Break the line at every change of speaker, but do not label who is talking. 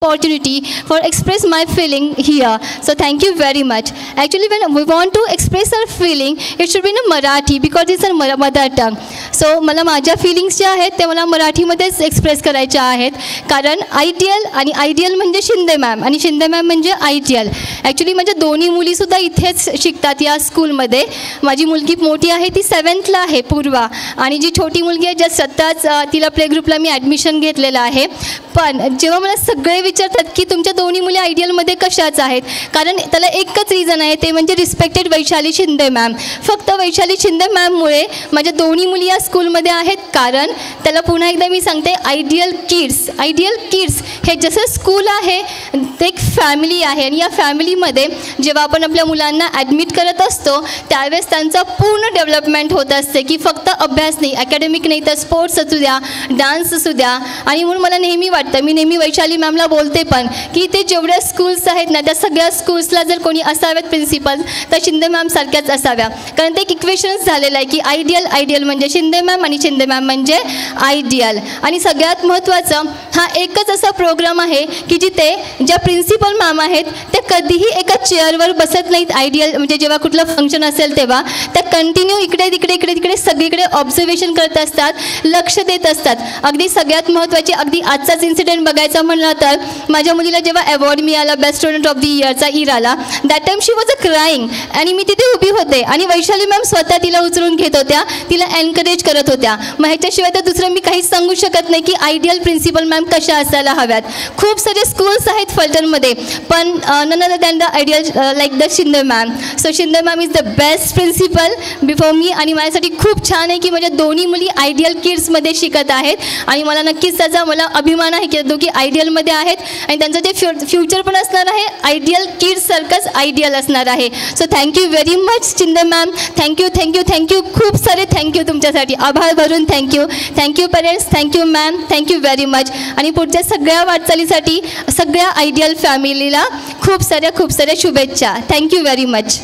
opportunity for express my feeling here. So thank you very much. Actually, when we want to express our feeling, it should be in Marathi because it's our mother tongue. So मला माझ्या feelings ज्या आहेत ते मला मराठीमध्येच express करायच्या आहेत. कारण आयडियल आणि आयडियल म्हणजे शिंदे मॅम आणि शिंदे मॅम म्हणजे आयडियल. ॲक्च्युली माझ्या दोन्ही मुलीसुद्धा इथेच शिकतात या स्कूलमध्ये. माझी मुलगी मोठी आहे ती 7thला आहे पूर्वा, आणि जी छोटी मुलगी आहे ज्या सत्ताच तिला प्ले ग्रुपला मी ॲडमिशन घेतलेलं आहे. पण जेव्हा मला सगळे विचारतात की तुमच्या दोन्ही मुली आयडियलमध्ये कशाच आहेत, कारण त्याला एकच रिझन आहे, ते म्हणजे रिस्पेक्टेड वैशाली शिंदे मॅम. फक्त वैशाली शिंदे मॅममुळे माझ्या दोन्ही मुली या स्कूलमध्ये आहेत. कारण त्याला पुन्हा एकदा मी सांगते, आयडियल किड्स हे जसं स्कूल आहे ते एक फॅमिली आहे, आणि या फॅमिलीमध्ये जेव्हा आपण आपल्या मुलांना ॲडमिट करत असतो त्यावेळेस त्यांचं पूर्ण डेव्हलपमेंट होत असते, की फक्त अभ्यास नाही, अकॅडमिक नाही, तर स्पोर्ट्स असू द्या, डान्स असू द्या. आणि म्हणून मला नेहमी वाटतं, मी नेहमी वैशाली मॅमला बोलते पण, की ते जेवढ्या स्कूल्स आहेत ना त्या सगळ्या स्कूल्सला जर कोणी असाव्यात प्रिन्सिपल तर शिंदे मॅम सारख्याच असाव्या. कारण ते एक इक्वेशनच झालेलं आहे की आयडियल म्हणजे शिंदे मॅम आणि शिंदे मॅम म्हणजे आयडियल. आणि सगळ्यात महत्त्वाचं, हा एकच असा प्रोग्राम आहे की जिथे ज्या प्रिन्सिपल मॅम आहेत त्या कधीही एका चेअरवर बसत नाहीत. आयडियल म्हणजे जेव्हा कुठलं फंक्शन असेल तेव्हा त्या कंटिन्यू इकडे तिकडे सगळीकडे ऑब्झर्वेशन करत असतात, लक्ष देत असतात. अगदी सगळ्यात महत्त्वाची, अगदी आजचाच इन्सिडेंट बघायचा म्हणलं तर, माझ्या मुलीला जेव्हा अवॉर्ड मिळाला बेस्ट स्टुडंट ऑफ द इयरचा इराला, that time she was a crying, आणि मी तिथे उभी होते आणि वैशाली मॅम स्वतः तिला उचलून घेत होत्या, तिला एनकरेज करत होत्या. मग ह्याच्याशिवाय तर दुसरं मी काहीच सांगू शकत नाही की आयडियल प्रिन्सिपल मॅम कशा असायला हव्यात. खूप सारे स्कूल्स आहेत फलटणमध्ये, पण none other than the ideal like the Shinde ma'am. So Shinde ma'am is the best principal before me, आणि माझ्यासाठी खूप छान आहे की माझ्या दोन्ही मुली आयडियल किड्समध्ये शिकत आहेत, आणि मला नक्कीच त्याचा मला अभिमान आहे की दोघी आयडियलमध्ये आहेत, आणि त्यांचं जे फ्युचर पण असणार आहे आयडियल किड्स सारखंच आयडियल असणार आहे. So thank you very much Shinde ma'am. Thank you खूप सारे थँक्यू तुमच्यासाठी, आभार भरून thank you parents, thank you ma'am, thank you very much. आणि पुढच्या सगळ्या वाटचालीसाठी सगळ्या आयडियल फॅमिलीला खूप साऱ्या शुभेच्छा. Thank you very much.